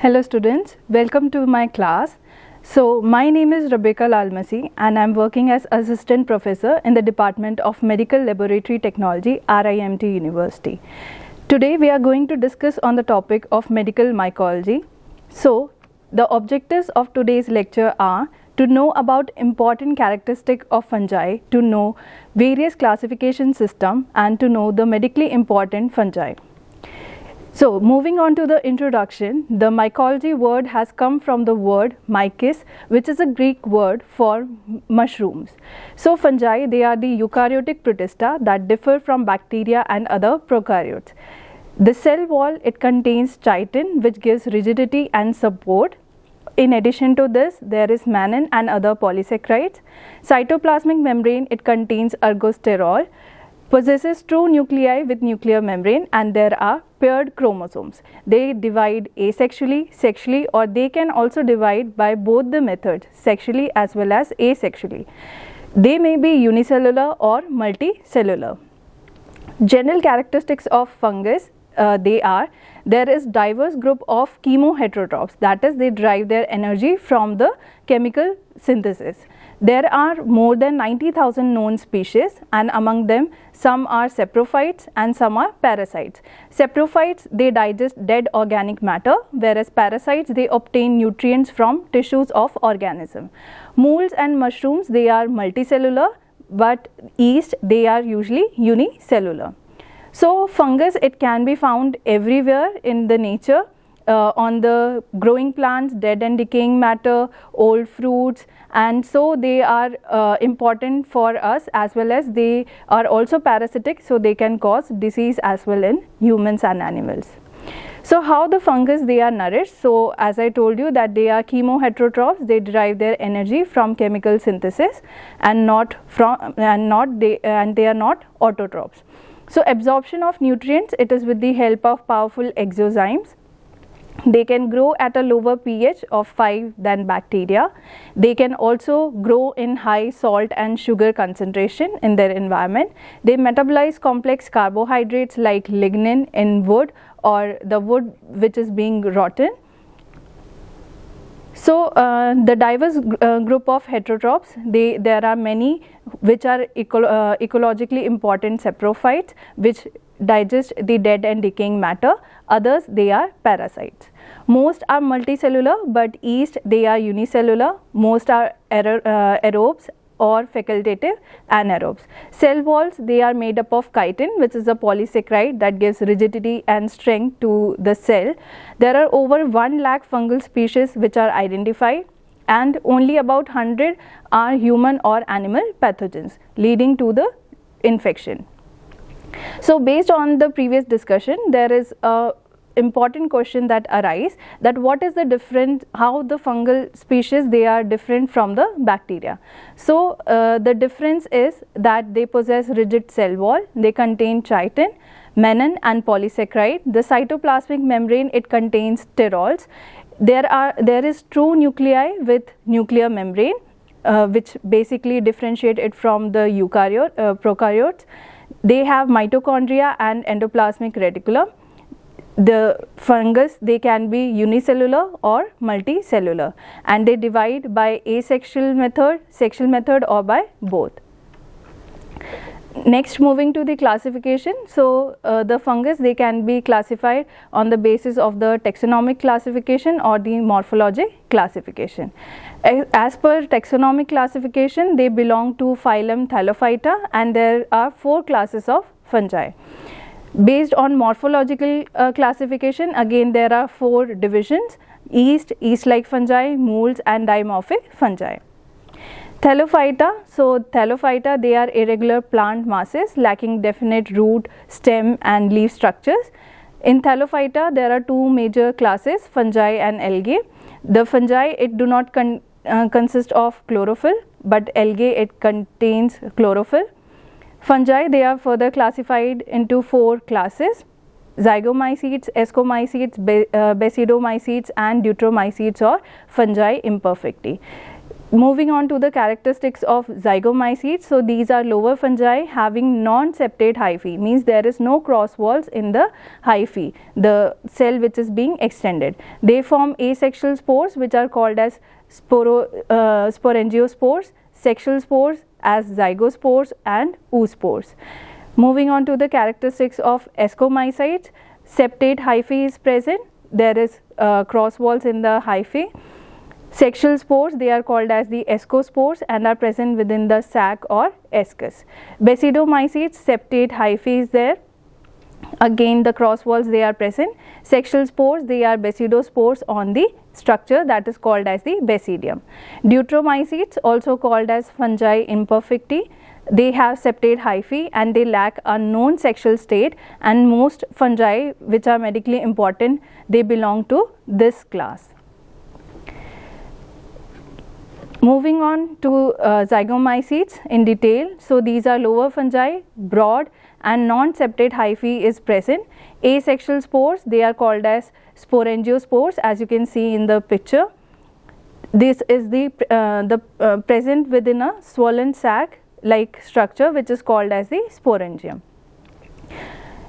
Hello students, welcome to my class. So my name is Rebecca Lalmasi and I am working as Assistant Professor in the Department of Medical Laboratory Technology, RIMT University. Today we are going to discuss on the topic of medical mycology. So the objectives of today's lecture are to know about important characteristics of fungi, to know various classification system and to know the medically important fungi. So moving on to the introduction, the mycology word has come from the word mycos, which is a Greek word for mushrooms. So fungi, they are the eukaryotic protista that differ from bacteria and other prokaryotes. The cell wall, it contains chitin, which gives rigidity and support. In addition to this, there is mannan and other polysaccharides. Cytoplasmic membrane, it contains ergosterol, possesses true nuclei with nuclear membrane, and there are paired chromosomes. They divide asexually, sexually, or they can also divide by both the methods, sexually as well as asexually. They may be unicellular or multicellular. General characteristics of fungus, there is diverse group of chemoheterotrophs, that is, they derive their energy from the chemical synthesis. There are more than 90,000 known species, and among them some are saprophytes and some are parasites. Saprophytes, they digest dead organic matter, whereas parasites, they obtain nutrients from tissues of organism. Moulds and mushrooms, they are multicellular, but yeast, they are usually unicellular. So fungus, it can be found everywhere in the nature, on the growing plants, dead and decaying matter, old fruits, and so they are important for us, as well as they are also parasitic, so they can cause disease as well in humans and animals. So how the fungus, they are nourished? So as I told you that they are chemoheterotrophs, they derive their energy from chemical synthesis and they are not autotrophs. So absorption of nutrients, it is with the help of powerful exozymes. They can grow at a lower pH of 5 than bacteria. They can also grow in high salt and sugar concentration in their environment. They metabolize complex carbohydrates like lignin in wood or the wood which is being rotten. So the diverse group of heterotrophs, there are many which are ecologically important saprophytes, which digest the dead and decaying matter. Others, they are parasites. Most are multicellular, but yeast, they are unicellular. Most are aerobes or facultative anaerobes. Cell walls, they are made up of chitin, which is a polysaccharide that gives rigidity and strength to the cell. There are over 1 lakh fungal species which are identified, and only about 100 are human or animal pathogens leading to the infection. So based on the previous discussion, there is a important question that arise, that what is the difference, how the fungal species, they are different from the bacteria. So the difference is that they possess rigid cell wall, they contain chitin, mannan and polysaccharide. The cytoplasmic membrane, it contains sterols. There is true nuclei with nuclear membrane, which basically differentiate it from the prokaryotes. They have mitochondria and endoplasmic reticulum. The fungus, they can be unicellular or multicellular, and they divide by asexual method, sexual method, or by both. Next, moving to the classification. So the fungus, they can be classified on the basis of the taxonomic classification or the morphology classification. As per taxonomic classification, they belong to phylum Thallophyta, and there are 4 classes of fungi. Based on morphological classification, again there are 4 divisions: yeast, yeast-like fungi, moulds, and dimorphic fungi. Thallophyta, so Thallophyta, they are irregular plant masses lacking definite root, stem and leaf structures. In Thallophyta, there are 2 major classes, fungi and algae. The fungi, it do not consist of chlorophyll, but algae, it contains chlorophyll. Fungi, they are further classified into 4 classes: Zygomycetes, Ascomycetes, Basidiomycetes and Deuteromycetes, or fungi imperfecti. Moving on to the characteristics of Zygomycetes. So these are lower fungi having non-septate hyphae, means there is no cross walls in the hyphae, the cell which is being extended. They form asexual spores which are called as sporangiospores, sexual spores as zygospores and oospores. Moving on to the characteristics of Ascomycetes, septate hyphae is present, there is cross walls in the hyphae. Sexual spores, they are called as the ascospores and are present within the sac or ascus. Basidiomycetes, septate hyphae is there. Again the cross walls they are present. Sexual spores, they are basidospores on the structure that is called as the basidium. Deuteromycetes, also called as fungi imperfecti, they have septate hyphae and they lack a known sexual state, and most fungi which are medically important, they belong to this class. Moving on to Zygomycetes in detail. So these are lower fungi, broad and non-septate hyphae is present. Asexual spores, they are called as sporangiospores, as you can see in the picture. This is the present within a swollen sac like structure which is called as the sporangium.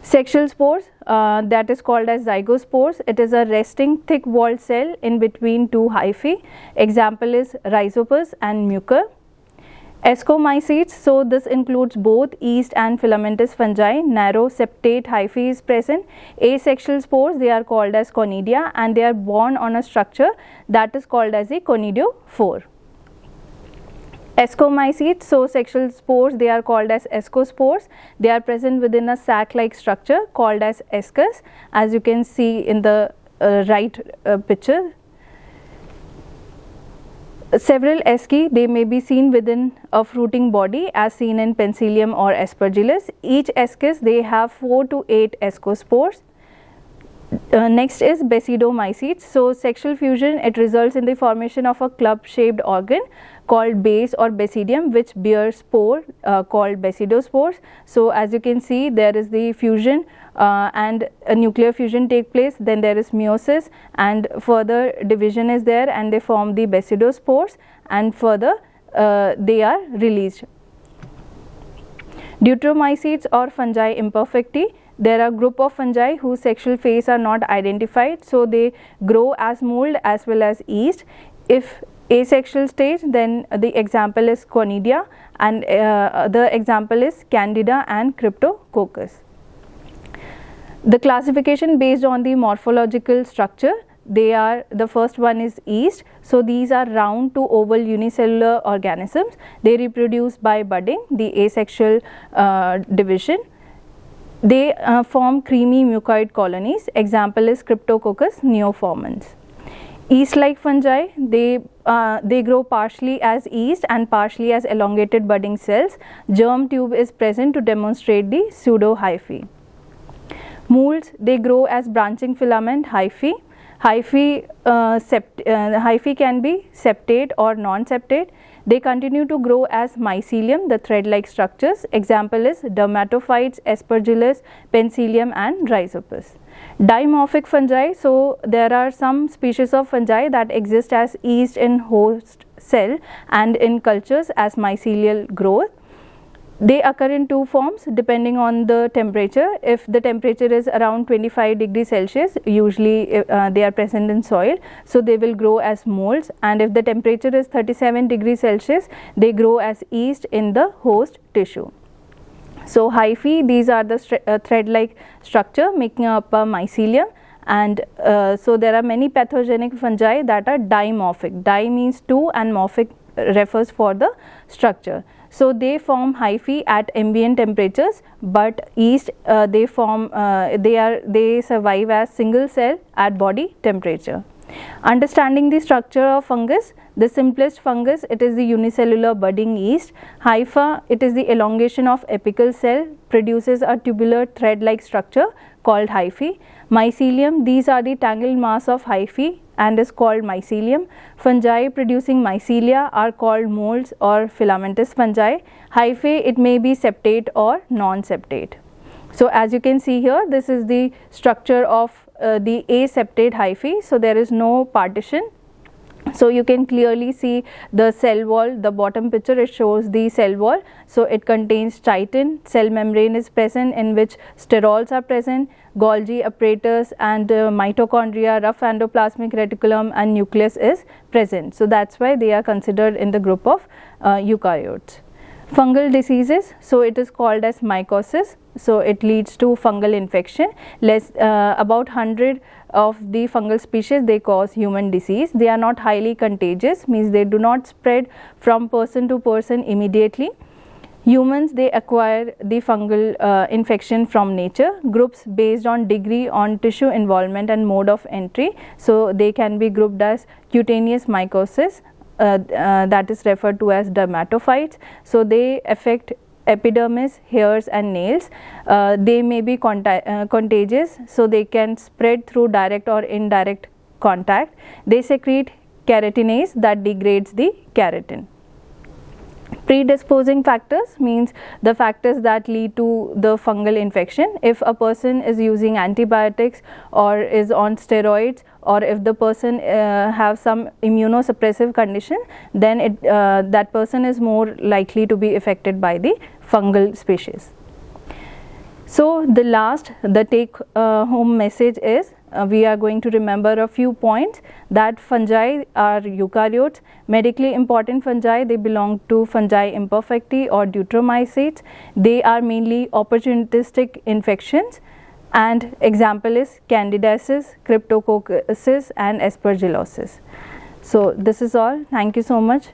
Sexual spores, that is called as zygospores. It is a resting thick walled cell in between two hyphae. Example is Rhizopus and Mucor. Ascomycetes, so this includes both yeast and filamentous fungi. Narrow septate hyphae is present. Asexual spores, they are called as conidia and they are borne on a structure that is called as the conidiophore. Ascomycetes, so sexual spores, they are called as ascospores. They are present within a sac-like structure called as ascus, as you can see in the right picture. Several asci, they may be seen within a fruiting body as seen in Penicillium or Aspergillus. Each ascus, they have 4 to 8 ascospores. Next is Basidiomycetes. So sexual fusion, it results in the formation of a club shaped organ called base or basidium which bears spore called basidospores. So as you can see, there is the fusion and a nuclear fusion take place, then there is meiosis and further division is there and they form the basidospores and further they are released. Deuteromycetes or fungi imperfecti, there are group of fungi whose sexual phase are not identified, so they grow as mold as well as yeast. If asexual stage, then the example is conidia and the example is candida and cryptococcus. The classification based on the morphological structure, they are, the first one is yeast. So these are round to oval unicellular organisms. They reproduce by budding, the asexual division. They form creamy mucoid colonies. Example is Cryptococcus neoformans. Yeast-like fungi, they grow partially as yeast and partially as elongated budding cells. Germ tube is present to demonstrate the pseudo-hyphae. Moulds, they grow as branching filament hyphae. Hyphae can be septate or non-septate. They continue to grow as mycelium, the thread-like structures. Example is dermatophytes, Aspergillus, Penicillium and Rhizopus. Dimorphic fungi, so there are some species of fungi that exist as yeast in host cell and in cultures as mycelial growth. They occur in two forms depending on the temperature. If the temperature is around 25 degrees Celsius, usually they are present in soil, so they will grow as molds, and if the temperature is 37 degrees Celsius, they grow as yeast in the host tissue. So hyphae, these are the thread-like structure making up a mycelium, and so there are many pathogenic fungi that are dimorphic. Di means two and morphic refers for the structure. So they form hyphae at ambient temperatures, but yeast they survive as single cell at body temperature. Understanding the structure of fungus, the simplest fungus, it is the unicellular budding yeast. Hypha, it is the elongation of apical cell, produces a tubular thread-like structure called hyphae. Mycelium, these are the tangled mass of hyphae and is called mycelium. Fungi producing mycelia are called molds or filamentous fungi. Hyphae, it may be septate or non-septate. So as you can see here, this is the structure of the aseptate hyphae. So there is no partition So you can clearly see the cell wall, the bottom picture, it shows the cell wall. So it contains chitin, cell membrane is present in which sterols are present, Golgi apparatus and mitochondria, rough endoplasmic reticulum and nucleus is present. So that's why they are considered in the group of eukaryotes. Fungal diseases, so it is called as mycosis. So it leads to fungal infection. About 100 of the fungal species, they cause human disease. They are not highly contagious, means they do not spread from person to person immediately. Humans, they acquire the fungal infection from nature. Groups based on degree on tissue involvement and mode of entry. So they can be grouped as cutaneous mycosis, that is referred to as dermatophytes. So they affect epidermis, hairs and nails. They may be contagious, so they can spread through direct or indirect contact. They secrete keratinase that degrades the keratin. Predisposing factors means the factors that lead to the fungal infection. If a person is using antibiotics or is on steroids, or if the person have some immunosuppressive condition, then that person is more likely to be affected by the fungal species. So the take home message is we are going to remember a few points, that fungi are eukaryotes. Medically important fungi, they belong to fungi imperfecti or deuteromycetes. They are mainly opportunistic infections, and example is candidiasis, cryptococcosis and aspergillosis. So this is all. Thank you so much.